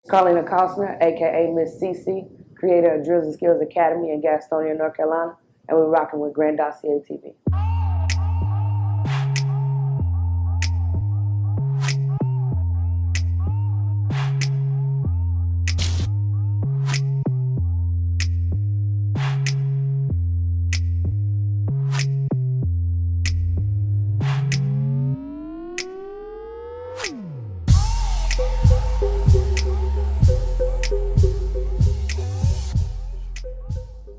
Carleen Costner, aka Miss CC, creator of Drills&Skills Academy in Gastonia, North Carolina, and we're rocking with Grandosiá TV.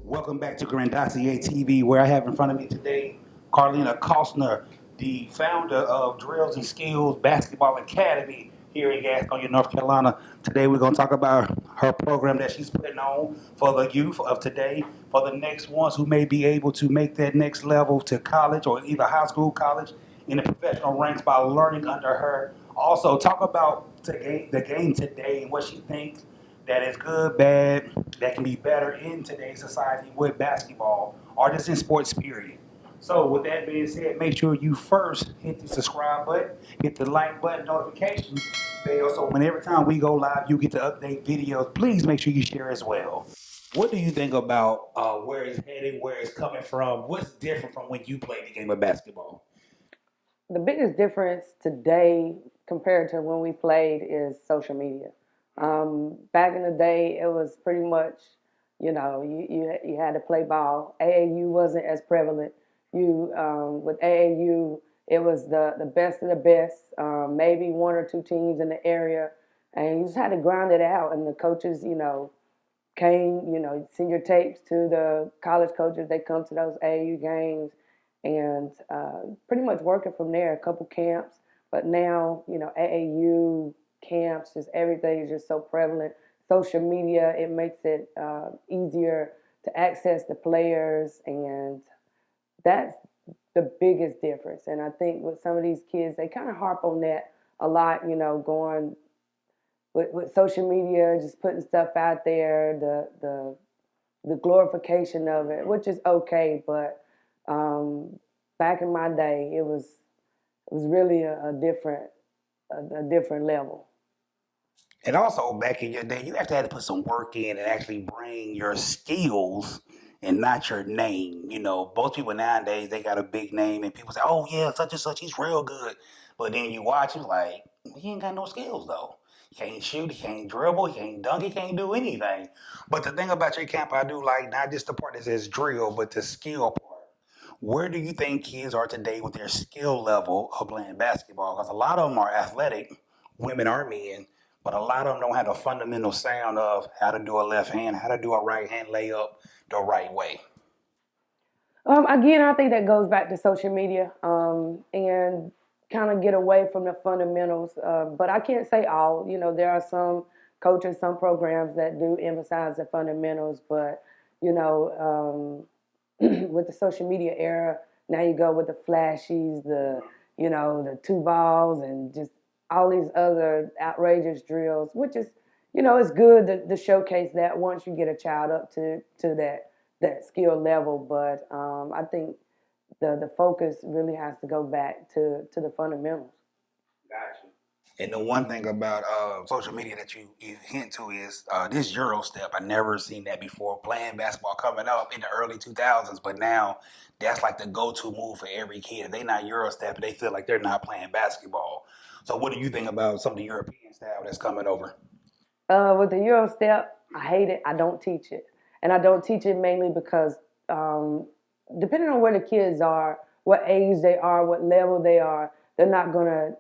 Welcome back to Grandosiá TV, where I have in front of me today Carleena Costner, the founder of Drills&Skills Basketball Academy here in Gastonia, North Carolina. Today we're going to talk about her program that she's putting on for the youth of today, for the next ones who may be able to make that next level to college or either high school, college, in the professional ranks by learning under her. Also, talk about the game today and what she thinks that is good, bad, that can be better in today's society with basketball or just in sports, period. So, with that being said, make sure you first hit the subscribe button, hit the like button, notification bell, so when every time we go live, you get to update videos. Please make sure you share as well. What do you think about where it's headed, where it's coming from? What's different from when you played the game of basketball? The biggest difference today compared to when we played is social media. Back in the day, it was pretty much, you had to play ball. AAU wasn't as prevalent. With AAU, it was the best of the best, maybe one or two teams in the area, and you just had to grind it out. And the coaches, came, send your tapes to the college coaches. They come to those AAU games and pretty much working from there, a couple camps. But now, AAU camps, just everything is just so prevalent. Social media, it makes it easier to access the players, and that's the biggest difference. And I think with some of these kids, they kind of harp on that a lot, going with social media, just putting stuff out there, the glorification of it, which is okay, but back in my day, it was really a different level. And also, back in your day, you actually had to put some work in and actually bring your skills and not your name. You know, most people nowadays, they got a big name and people say, oh, yeah, such and such, he's real good. But then you watch him like, he ain't got no skills, though. He can't shoot, he can't dribble, he can't dunk, he can't do anything. But the thing about your camp, I do like not just the part that says drill, but the skill part. Where do you think kids are today with their skill level of playing basketball? Because a lot of them are athletic, women are men, but a lot of them don't have the fundamental sound of how to do a left hand, how to do a right hand layup the right way. Again, I think that goes back to social media and kind of get away from the fundamentals. But I can't say all. There are some coaches, some programs that do emphasize the fundamentals. But with the social media era, now you go with the flashies, the two balls, and just all these other outrageous drills, which is, it's good to showcase that once you get a child up to that skill level. But I think the focus really has to go back to the fundamentals. Gotcha. And the one thing about social media that you hint to is this Euro step. I never seen that before. Playing basketball coming up in the early 2000s, but now that's like the go-to move for every kid. If they not Euro step, they feel like they're not playing basketball. So what do you think about some of the European style that's coming over? With the Euro step, I hate it. I don't teach it, and I don't teach it mainly because um, depending on where the kids are, what age they are, what level they are, they're not gonna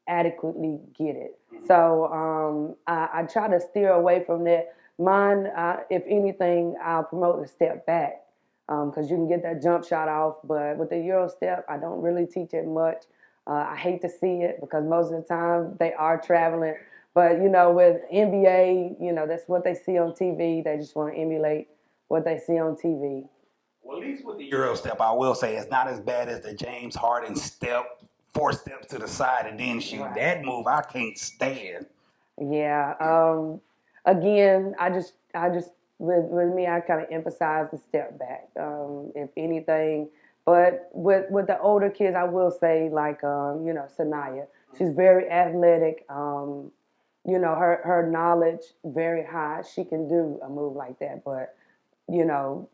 adequately get it. So I try to steer away from that. Mine, if anything, I'll promote the step back because you can get that jump shot off. But with the Euro step, I don't really teach it much. I hate to see it because most of the time they are traveling. But with NBA, that's what they see on TV. They just want to emulate what they see on TV. Well, at least with the Euro step, I will say it's not as bad as the James Harden step, 4 steps to the side and then shoot. Right. That move I can't stand. Yeah. Again, I just with me, I kind of emphasize the step back, if anything. But with the older kids, I will say like Sanaya. She's very athletic. her knowledge very high. She can do a move like that, but you know,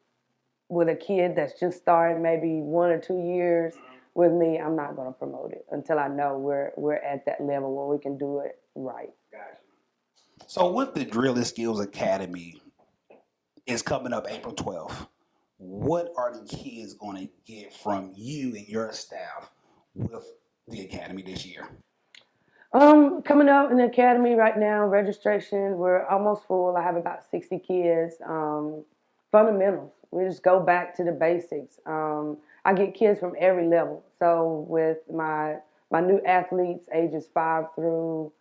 with a kid that's just starting maybe 1 or 2 years with me, I'm not going to promote it until I know we're at that level where we can do it right. Gotcha. So with the Drill and Skills Academy is coming up April 12th. What are the kids going to get from you and your staff with the academy this year? Coming up in the academy right now, registration, we're almost full. I have about 60 kids. Fundamentals. We just go back to the basics. I get kids from every level. So with my new athletes, ages 5 through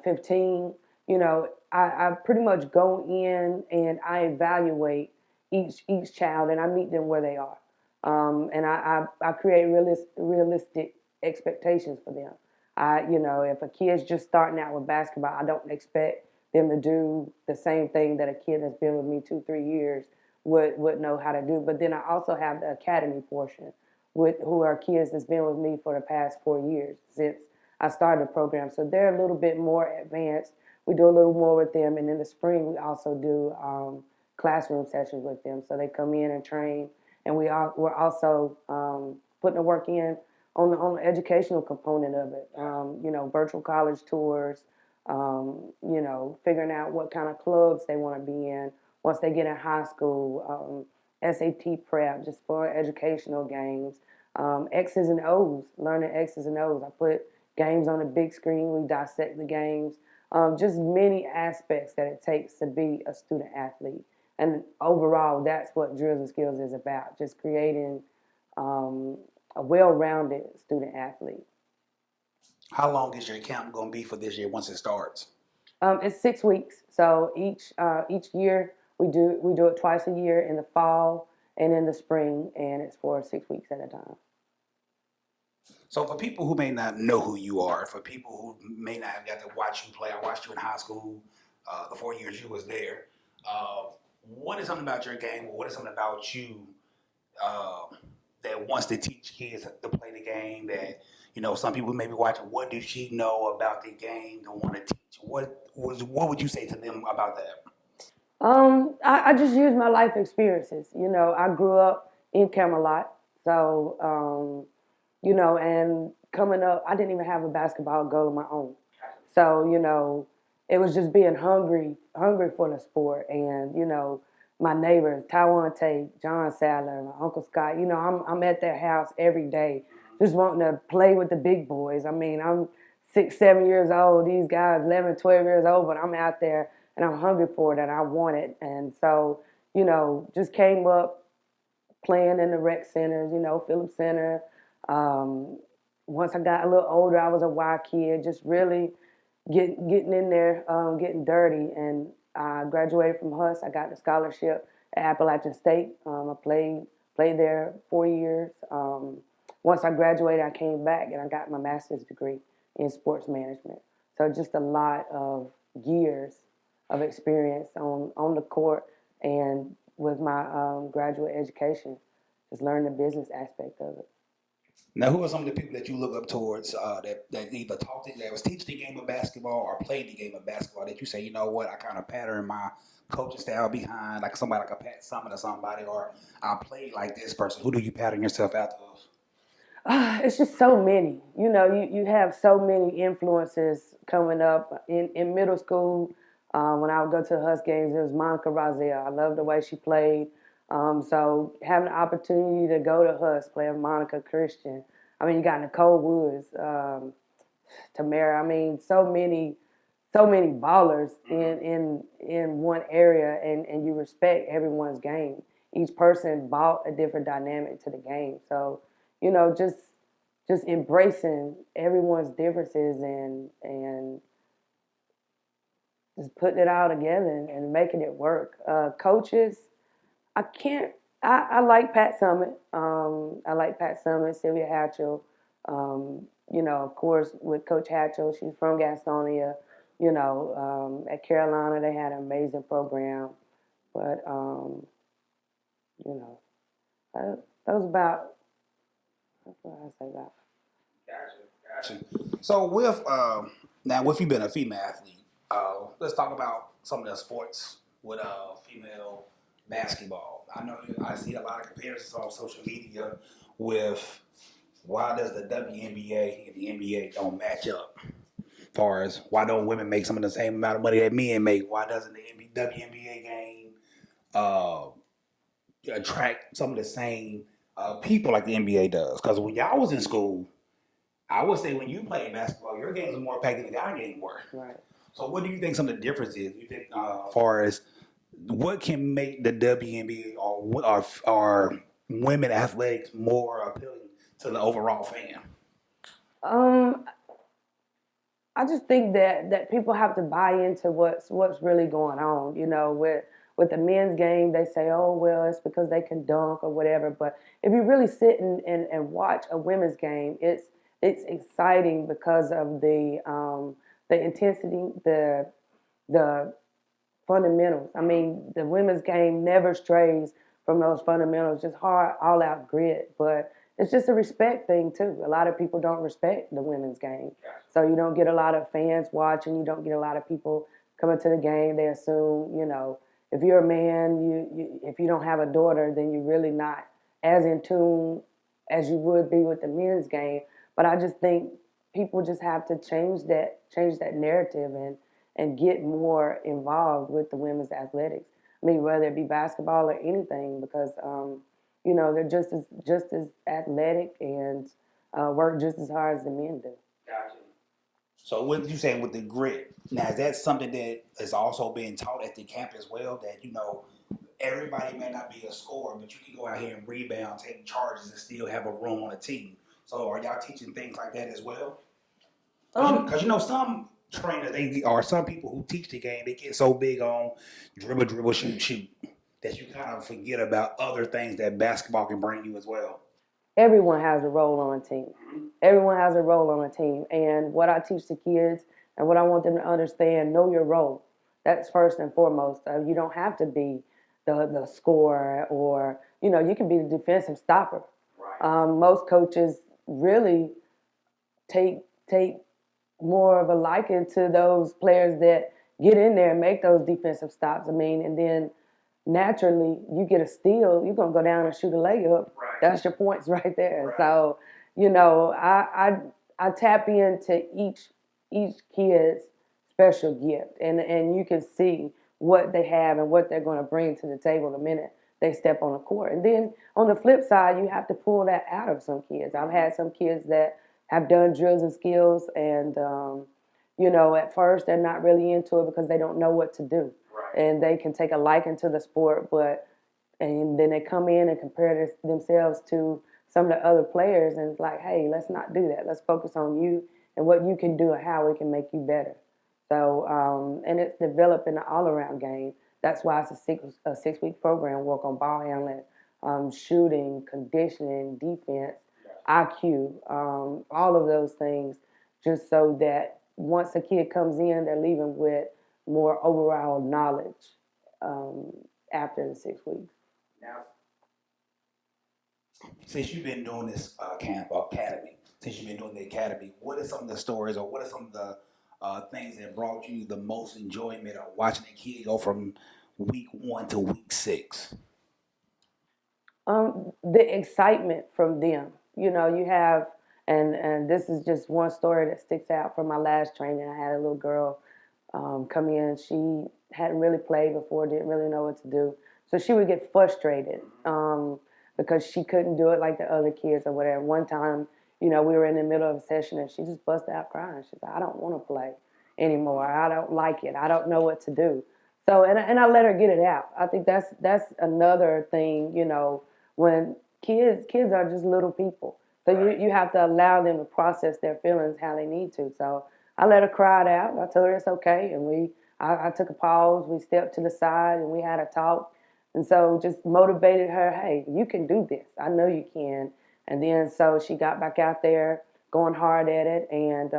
15, I pretty much go in and I evaluate each child and I meet them where they are. And I create realistic expectations for them. If a kid's just starting out with basketball, I don't expect them to do the same thing that a kid that's been with me 2, 3 years would know how to do. But then I also have the academy portion, who are kids that's been with me for the past 4 years since I started the program. So they're a little bit more advanced. We do a little more with them, and in the spring we also do classroom sessions with them. So they come in and train, and we're also putting the work in on the educational component of it. Virtual college tours. Figuring out what kind of clubs they want to be in once they get in high school. SAT prep, just for educational games. X's and O's, learning X's and O's. I put games on the big screen. We dissect the games. Just many aspects that it takes to be a student athlete. And overall, that's what Drills and Skills is about. Just creating a well-rounded student athlete. How long is your camp going to be for this year once it starts? It's 6 weeks. So each year we do it twice a year in the fall and in the spring, and it's for 6 weeks at a time. So for people who may not know who you are, for people who may not have got to watch you play, I watched you in high school, the 4 years you was there. What is something about your game, or what is something about you uh, that wants to teach kids to play the game? That some people may be watching. What does she know about the game to want to teach? What would you say to them about that? I just use my life experiences. I grew up in Camelot, so and coming up, I didn't even have a basketball goal of my own. So it was just being hungry for the sport, and my neighbors, Taiwan Tate, John Sadler, my Uncle Scott. I'm at their house every day, just wanting to play with the big boys. I mean, I'm 6, 7 years old. These guys, 11, 12 years old, but I'm out there and I'm hungry for it and I want it. And so, just came up playing in the rec centers, Phillips Center. Um, Once I got a little older, I was a Y kid, just really getting in there, getting dirty. And I graduated from Huss. I got the scholarship at Appalachian State. I played there 4 years. Once I graduated, I came back and I got my master's degree in sports management. So just a lot of years of experience on the court and with my graduate education, just learn the business aspect of it. Now, who are some of the people that you look up towards that either that was teaching the game of basketball or played the game of basketball that you say, you know what, I kind of pattern my coaching style behind, like somebody like a Pat Summit or somebody, or I played like this person. Who do you pattern yourself after? It's just so many. You have so many influences coming up. In middle school, when I would go to the Husk games, it was Monica Rozelle. I loved the way she played. So having the opportunity to go to Husk, play with Monica Christian. I mean, you got Nicole Woods, Tamara. I mean, so many ballers in one area, and you respect everyone's game. Each person brought a different dynamic to the game. So just embracing everyone's differences and just putting it all together and making it work. Coaches, I can't. I like Pat Summit. I like Pat Summit, Sylvia Hatchell. Of course, with Coach Hatchell, she's from Gastonia. At Carolina, they had an amazing program. But you know, that was about. That's what I say about. Gotcha. So with now, with you being a female athlete, let's talk about some of the sports with female basketball. I know I see a lot of comparisons on social media with why does the WNBA and the NBA don't match up? As far as why don't women make some of the same amount of money that men make? Why doesn't the WNBA game uh, attract some of the same people like the NBA does? Because when y'all was in school, I would say when you played basketball, your games were more packed than the guy game were. Right. So what do you think some of the difference is? You think as far as what can make the WNBA or women athletics more appealing to the overall fan? Um, I just think that people have to buy into what's really going on. You know, with the men's game, they say, oh well, it's because they can dunk or whatever. But if you really sit and watch a women's game, it's exciting because of the intensity, the fundamentals. I mean, the women's game never strays from those fundamentals, just hard, all out grit. But it's just a respect thing too. A lot of people don't respect the women's game, so you don't get a lot of fans watching. You don't get a lot of people coming to the game. They assume, you know, if you're a man, if you don't have a daughter, then you're really not as in tune as you would be with the men's game. But I just think people just have to change that narrative and get more involved with the women's athletics. I mean, whether it be basketball or anything, because you know they're just as athletic and work just as hard as the men do. Gotcha. So what you saying with the grit? Now is that something that is also being taught at the camp as well? That everybody may not be a scorer, but you can go out here and rebound, take charges, and still have a room on a team. So are y'all teaching things like that as well? Because some trainers or some people who teach the game, they get so big on dribble, dribble, shoot, shoot that you kind of forget about other things that basketball can bring you as well. Everyone has a role on a team. Everyone has a role on a team. And what I teach the kids and what I want them to understand, know your role. That's first and foremost. You don't have to be the scorer or, you know, you can be the defensive stopper. Right. Most coaches really take more of a liking to those players that get in there and make those defensive stops. I mean, and then naturally you get a steal, you're gonna go down and shoot a layup. Right. That's your points right there. Right. So, you know, I tap into each kid's special gift, and you can see what they have and what they're going to bring to the table the minute they step on the court. And then on the flip side, you have to pull that out of some kids. I've had some kids that have done drills and skills, and you know, at first they're not really into it because they don't know what to do, Right. and they can take a liking to the sport, and then they come in and compare themselves to some of the other players, and it's like, hey, let's not do that. Let's focus on you and what you can do and how we can make you better. So, and it's developing an all-around game. That's why it's a 6-week program. Work on ball handling, shooting, conditioning, defense, IQ, all of those things, just so that once a kid comes in, they're leaving with more overall knowledge after the 6 weeks. Now, since you've been doing this camp or academy, since you've been doing the academy, what are some of the stories or what are some of the things that brought you the most enjoyment of watching a kid go from week 1 to week 6? The excitement from them. You know, you have, and this is just one story that sticks out from my last training. I had a little girl come in. She hadn't really played before, didn't really know what to do. So she would get frustrated because she couldn't do it like the other kids or whatever. One time, you know, we were in the middle of a session and she just busted out crying. She said, I don't want to play anymore. I don't like it. I don't know what to do. So, and I let her get it out. I think that's another thing, you know, when kids are just little people. So you have to allow them to process their feelings how they need to. So I let her cry it out. I told her it's okay. And I took a pause. We stepped to the side and we had a talk. And so just motivated her, hey, you can do this. I know you can. And then so she got back out there going hard at it. And,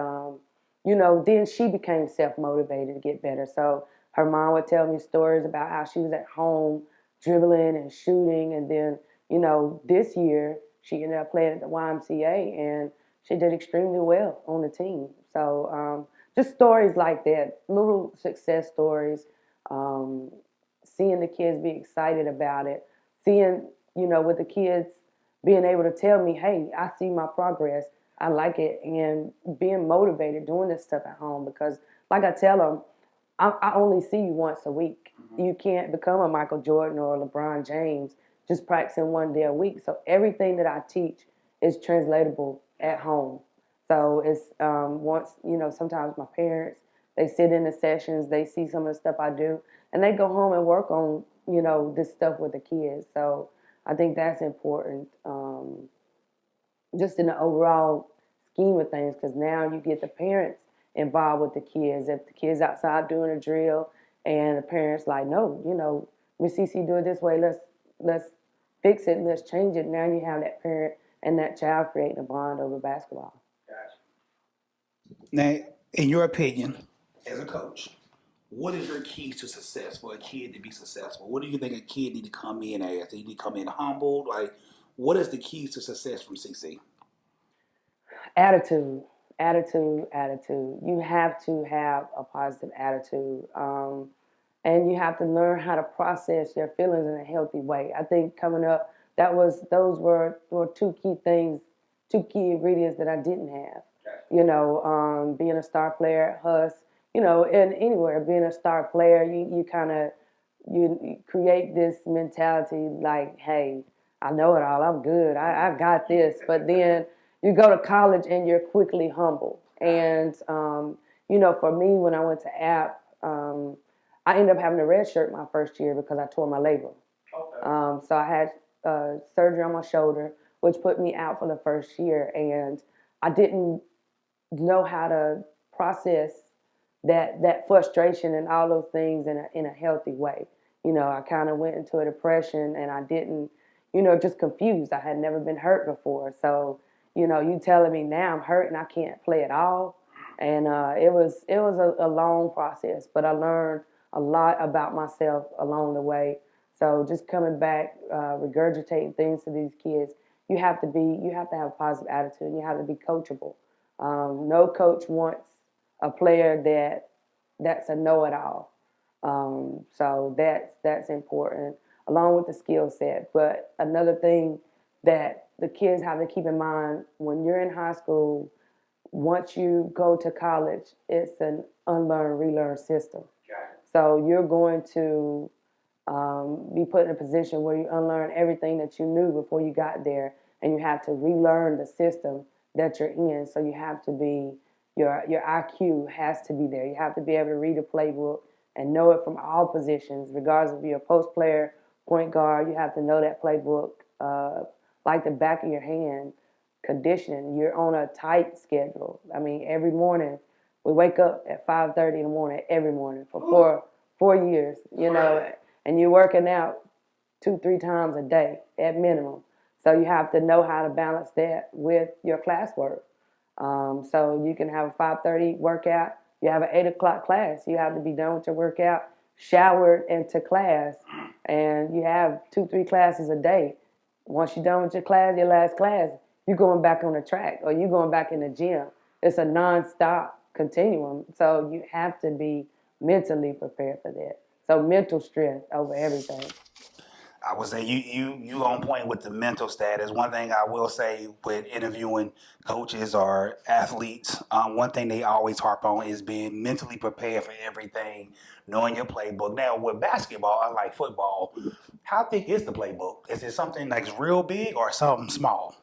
you know, then she became self-motivated to get better. So her mom would tell me stories about how she was at home dribbling and shooting. And then, you know, this year she ended up playing at the YMCA and she did extremely well on the team. So just stories like that, little success stories. Um, Seeing the kids be excited about it, seeing, with the kids being able to tell me, hey, I see my progress, I like it, and being motivated doing this stuff at home because, like I tell them, I only see you once a week. You can't become a Michael Jordan or a LeBron James just practicing one day a week. So everything that I teach is translatable at home. So it's once, sometimes my parents, they sit in the sessions, they see some of the stuff I do, and they go home and work on, this stuff with the kids. So I think that's important, just in the overall scheme of things, because now you get the parents involved with the kids. If the kids outside doing a drill and the parents like, no, Miss CC do it this way, let's fix it, let's change it. Now you have that parent and that child creating a bond over basketball. Now, in your opinion, as a coach, what is your keys to success for a kid to be successful? What do you think a kid need to come in as? They need to come in humbled? Like, what is the keys to success from CC? Attitude, attitude. You have to have a positive attitude. And you have to learn how to process your feelings in a healthy way. I think coming up, those were two key things, two key ingredients that I didn't have. Being a star player at Huss, and anywhere being a star player, you kind of you create this mentality like, hey, I know it all, I'm good, I got this. But then you go to college and you're quickly humbled. And for me, when I went to App. I ended up having a red shirt my first year because I tore my labrum. So I had surgery on my shoulder, which put me out for the first year, and I didn't know how to process that frustration and all those things in a healthy way. I kind of went into a depression, and I didn't, just confused. I had never been hurt before, so you telling me now I'm hurt and I can't play at all, and it was a long process, but I learned a lot about myself along the way. So just coming back, regurgitating things to these kids, you have to have a positive attitude. And you have to be coachable. No coach wants a player that's a know-it-all. So that's important, along with the skill set. But another thing that the kids have to keep in mind when you're in high school, once you go to college, it's an unlearn, relearn system. So you're going to be put in a position where you unlearn everything that you knew before you got there, and you have to relearn the system that you're in. So you have to be your IQ has to be there. You have to be able to read a playbook and know it from all positions, regardless if you're a post player, point guard. You have to know that playbook like the back of your hand. Conditioning, you're on a tight schedule. I mean, every morning we wake up at 5:30 in the morning every morning for four years, and you're working out 2-3 times a day at minimum. So you have to know how to balance that with your classwork. So you can have a 5:30 workout, you have an 8 o'clock class. You have to be done with your workout, showered, and to class, and you have 2-3 classes a day. Once you're done with your last class, you're going back on the track or you're going back in the gym. It's a non-stop continuum. So you have to be mentally prepared for that. So mental strength over everything. I would say you on point with the mental status. One thing I will say with interviewing coaches or athletes, one thing they always harp on is being mentally prepared for everything, knowing your playbook. Now with basketball, unlike football, how thick is the playbook? Is it something that's real big or something small?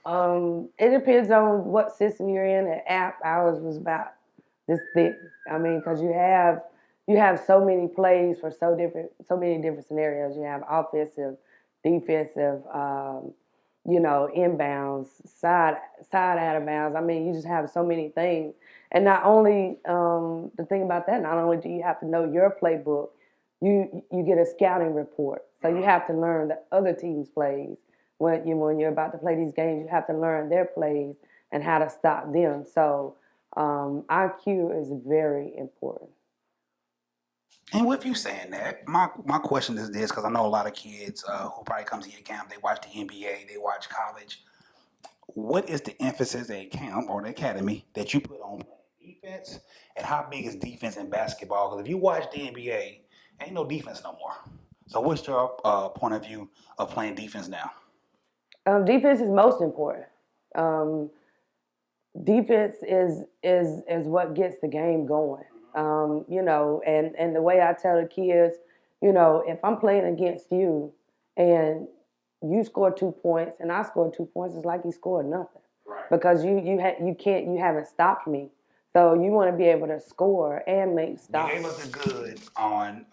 It depends on what system you're in. At App, ours was about this thick. I mean, because you have so many plays for so many different scenarios. You have offensive, defensive, inbounds, side out of bounds. I mean, you just have so many things. And not only the thing about that, not only do you have to know your playbook, you get a scouting report. So you have to learn the other team's plays. When you're about to play these games, you have to learn their plays and how to stop them. So IQ is very important. And with you saying that, my question is this, because I know a lot of kids who probably come to your camp, they watch the NBA, they watch college. What is the emphasis at camp or the academy that you put on playing defense, and how big is defense in basketball? Because if you watch the NBA, ain't no defense no more. So what's your point of view of playing defense now? Defense is most important. Um, Defense is what gets the game going. And the way I tell the kids, if I'm playing against you and you score 2 points and I score 2 points, it's like you scored nothing. Right. Because you haven't stopped me. So you want to be able to score and make stops. You gave us the good on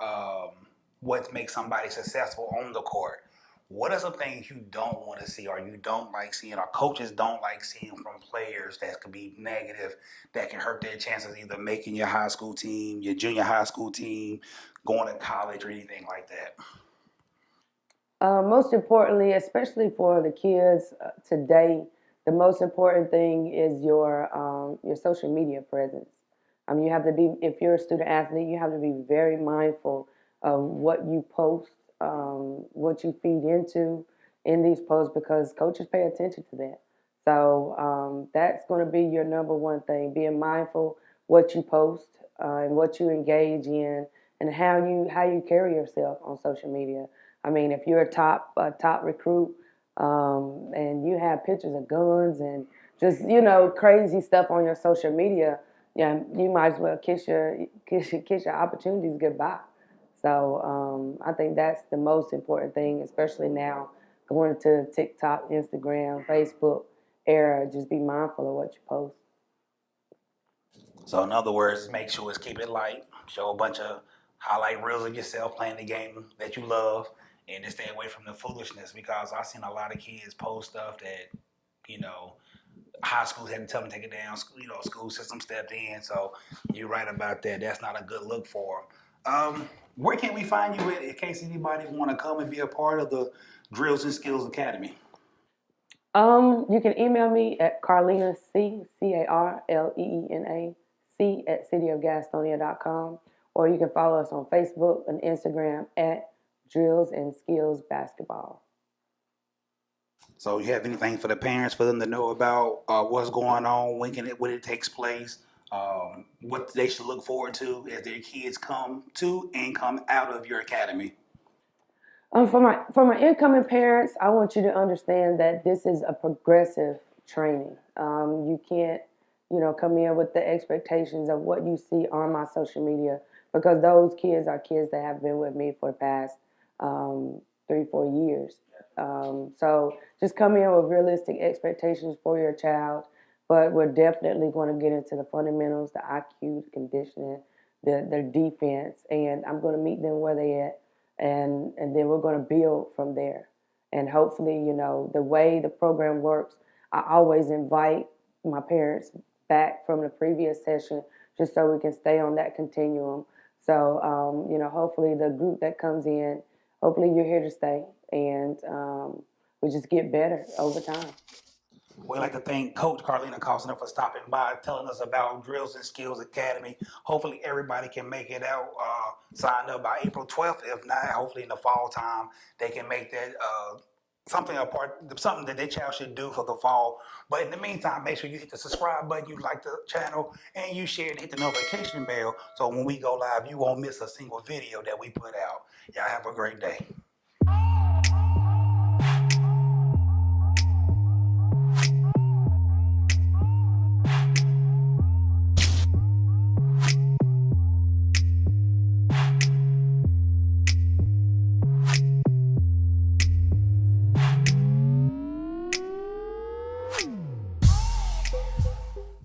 what makes somebody successful on the court. What are some things you don't want to see or you don't like seeing or coaches don't like seeing from players that could be negative, that can hurt their chances either making your high school team, your junior high school team, going to college or anything like that? Most importantly, especially for the kids today, the most important thing is your social media presence. You have to be, if you're a student athlete, you have to be very mindful of what you post, what you feed into in these posts, because coaches pay attention to that. So that's going to be your number one thing: being mindful what you post and what you engage in, and how you carry yourself on social media. If you're a top recruit, and you have pictures of guns and just crazy stuff on your social media, yeah, you might as well kiss your opportunities goodbye. So I think that's the most important thing, especially now going to TikTok, Instagram, Facebook era. Just be mindful of what you post. So in other words, make sure it's keep it light, show a bunch of highlight reels of yourself playing the game that you love, and just stay away from the foolishness because I've seen a lot of kids post stuff that, you know, high schools had to tell them to take it down. School system stepped in. So you're right about that. That's not a good look for them. Where can we find you in case anybody want to come and be a part of the Drills and Skills Academy? You can email me at Carleena Carleena C at cityofgastonia.com, or you can follow us on Facebook and Instagram at Drills and Skills Basketball. So you have anything for the parents for them to know about what's going on, when it takes place, what they should look forward to as their kids come to and come out of your academy? For my incoming parents, I want you to understand that this is a progressive training. You can't, come in with the expectations of what you see on my social media, because those kids are kids that have been with me for the past 3-4 years. So just come in with realistic expectations for your child, but we're definitely going to get into the fundamentals, the IQ, the conditioning, their defense, and I'm going to meet them where they at, and then we're going to build from there. And hopefully, the way the program works, I always invite my parents back from the previous session just so we can stay on that continuum. So, hopefully the group that comes in, hopefully you're here to stay, and we just get better over time. We'd like to thank Coach Carleena Costner for stopping by, telling us about Drills and Skills Academy. Hopefully, everybody can make it out, sign up by April 12th. If not, hopefully in the fall time, they can make that something that their child should do for the fall. But in the meantime, make sure you hit the subscribe button, you like the channel, and you share and hit the notification bell so when we go live, you won't miss a single video that we put out. Y'all have a great day.